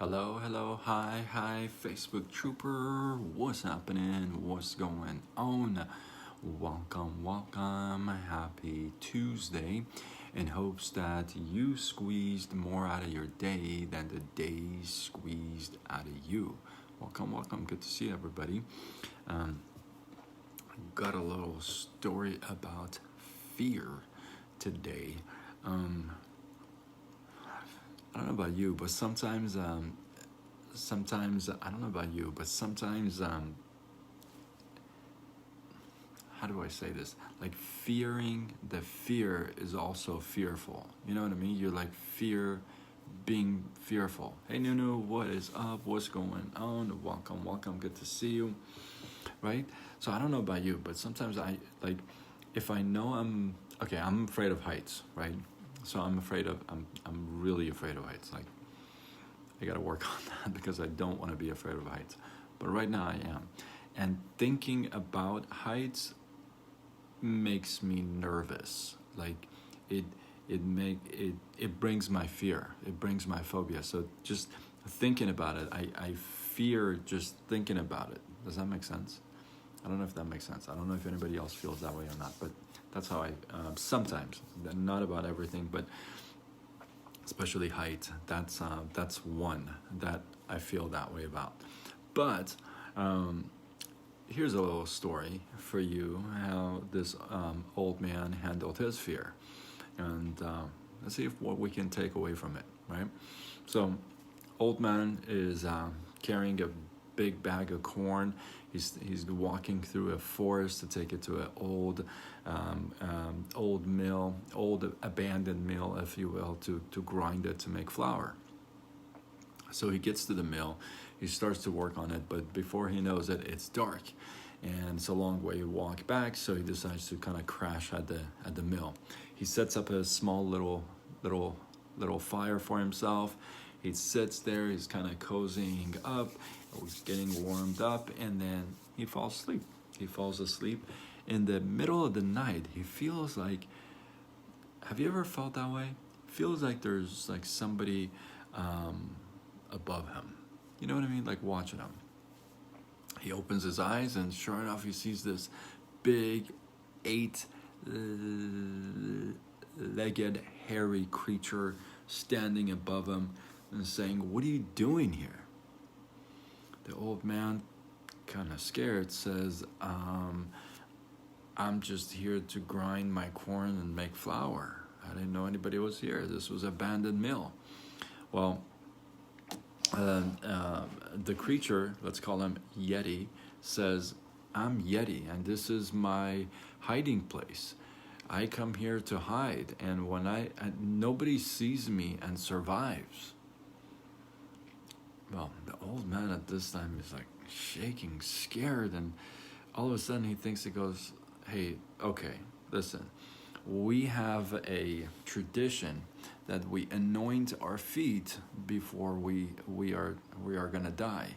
Hello, hi, Facebook Trooper. What's happening? What's going on? Welcome. Happy Tuesday. In hopes that you squeezed more out of your day than the day squeezed out of you. Welcome. Good to see everybody. Got a little story about fear today. I don't know about you, but sometimes I don't know about you, but sometimes how do I say this? Like the fear is also fearful. You know what I mean? You're like being fearful. Hey Nunu, what is up? What's going on? Welcome. Good to see you. Right? So I don't know about you, but sometimes I like if I know I'm afraid of heights, right? So I'm really afraid of heights. Like I gotta work on that because I don't want to be afraid of heights. But right now I am. And thinking about heights makes me nervous. Like it brings my fear. It brings my phobia. So just thinking about it, I fear just thinking about it. Does that make sense? I don't know if that makes sense. I don't know if anybody else feels that way or not, but that's how I sometimes, not about everything, but especially height. That's one that I feel that way about. But here's a little story for you how this old man handled his fear, and let's see what we can take away from it. Right? So, old man is carrying a big bag of corn. He's walking through a forest to take it to an old abandoned mill, if you will, to grind it to make flour. So he gets to the mill, he starts to work on it, but before he knows it, it's dark, and it's a long way to walk back. So he decides to kind of crash at the mill. He sets up a small little fire for himself. He sits there, he's kind of cozying up, he's getting warmed up, and then he falls asleep. He falls asleep. In the middle of the night, he feels like, have you ever felt that way? Feels like there's like somebody above him. You know what I mean? Like watching him. He opens his eyes, and sure enough, he sees this big 8-legged hairy creature standing above him and saying, "What are you doing here?" The old man, kind of scared, says, "I'm just here to grind my corn and make flour. I didn't know anybody was here. This was an abandoned mill." Well, the creature, let's call him Yeti, says, "I'm Yeti, and this is my hiding place. I come here to hide, and when nobody sees me and survives." Well, the old man at this time is like shaking, scared, and all of a sudden he goes, "Hey, okay, listen, we have a tradition that we anoint our feet before we are gonna die.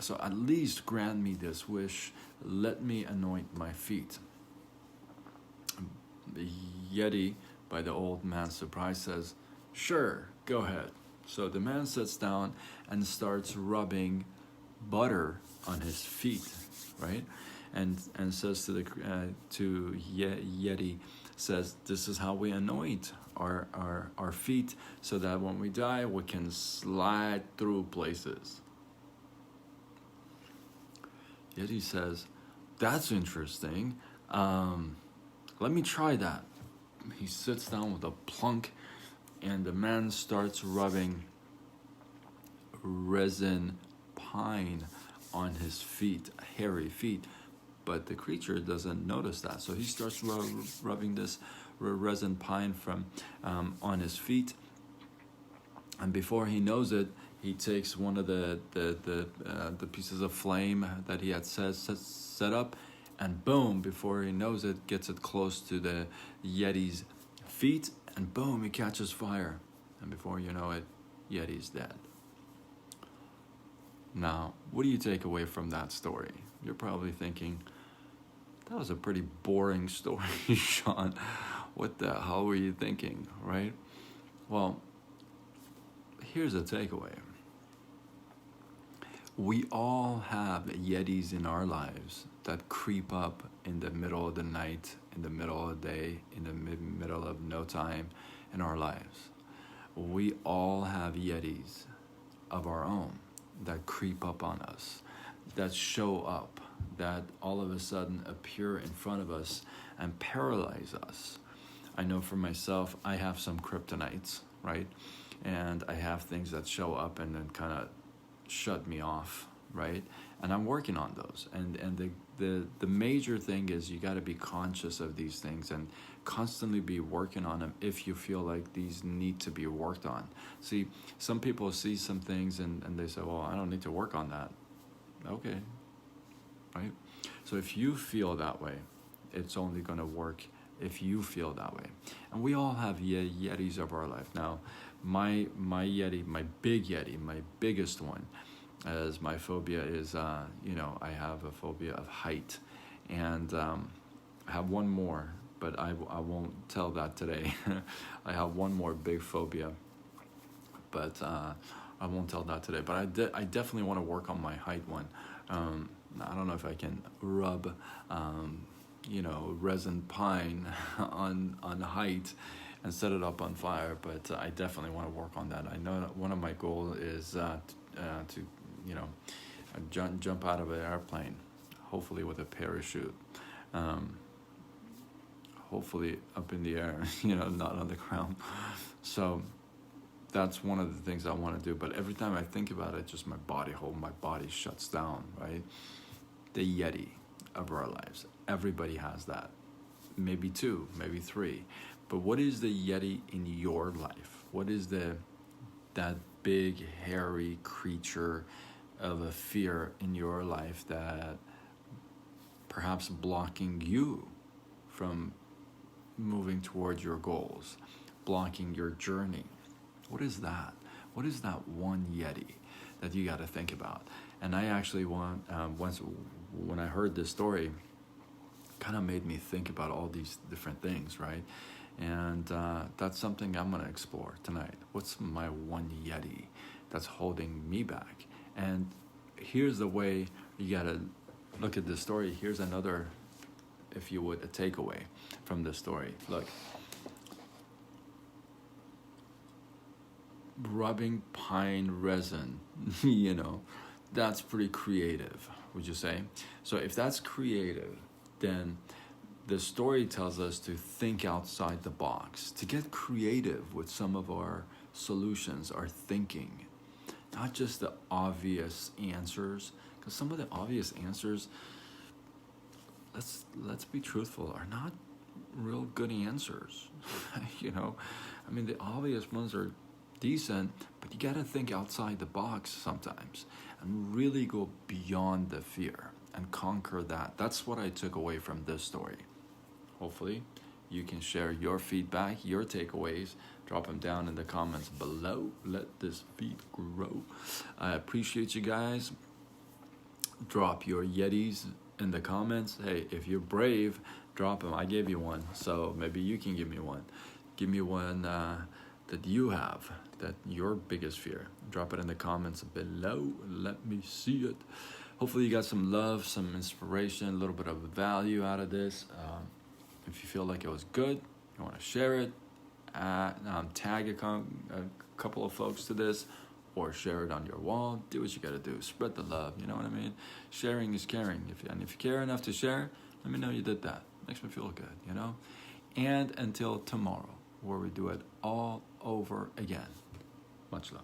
So at least grant me this wish. Let me anoint my feet." The Yeti, by the old man's surprise, says, "Sure, go ahead." So the man sits down and starts rubbing butter on his feet, right? And says to Yeti, says, "This is how we anoint our feet, so that when we die, we can slide through places." Yeti says, "That's interesting. Let me try that." He sits down with a plunk, and the man starts rubbing resin pine on his feet, hairy feet. But the creature doesn't notice that. So he starts rubbing this resin pine on his feet. And before he knows it, he takes one of the pieces of flame that he had set up, and boom, before he knows it, gets it close to the Yeti's feet, and boom, he catches fire. And before you know it, Yeti's dead. Now, what do you take away from that story? You're probably thinking, that was a pretty boring story, Sean. What the hell were you thinking, right? Well, here's a takeaway. We all have Yetis in our lives that creep up in the middle of the night, in the middle of the day, in the middle of no time in our lives. We all have Yetis of our own that creep up on us, that show up, that all of a sudden appear in front of us and paralyze us. I know for myself, I have some kryptonites, right? And I have things that show up and then kind of shut me off, right? And I'm working on those. And the major thing is you got to be conscious of these things and constantly be working on them if you feel like these need to be worked on. See, some people see some things and they say, well, I don't need to work on that. Okay, right? So if you feel that way, it's only going to work if you feel that way. And we all have Yetis of our life. Now, my Yeti, my big Yeti, my biggest one, as my phobia is, I have a phobia of height. And I have one more, but I won't tell that today. I have one more big phobia, but I won't tell that today. But I definitely want to work on my height one. I don't know if I can rub, resin pine on height and set it up on fire, but I definitely want to work on that. I know that one of my goals is to jump out of an airplane, hopefully with a parachute, hopefully up in the air, not on the ground. So that's one of the things I want to do. But every time I think about it, just my body shuts down, right? The Yeti of our lives. Everybody has that. Maybe 2, maybe 3. But what is the Yeti in your life? What is that big, hairy creature of a fear in your life that perhaps blocking you from moving towards your goals, blocking your journey? What is that? What is that one Yeti that you got to think about? And I actually once when I heard this story, kind of made me think about all these different things, right? And that's something I'm going to explore tonight. What's my one Yeti that's holding me back? And here's the way you got to look at this story. Here's another, if you would, a takeaway from this story. Look, rubbing pine resin, that's pretty creative, would you say? So if that's creative, then the story tells us to think outside the box, to get creative with some of our solutions, our thinking, not just the obvious answers, because some of the obvious answers, let's be truthful, are not real good answers. The obvious ones are decent, but you got to think outside the box sometimes and really go beyond the fear and conquer that. That's what I took away from this story. Hopefully you can share your feedback, your takeaways. Drop them down in the comments below. Let this feed grow. I appreciate you guys. Drop your Yetis in the comments. Hey, if you're brave, drop them. I gave you one, so maybe you can give me one. Give me one that you have, that your biggest fear. Drop it in the comments below. Let me see it. Hopefully you got some love, some inspiration, a little bit of value out of this. If you feel like it was good, you want to share it, tag a couple of folks to this, or share it on your wall. Do what you got to do. Spread the love, you know what I mean? Sharing is caring. And if you care enough to share, let me know you did that. Makes me feel good, And until tomorrow, where we do it all over again. Much love.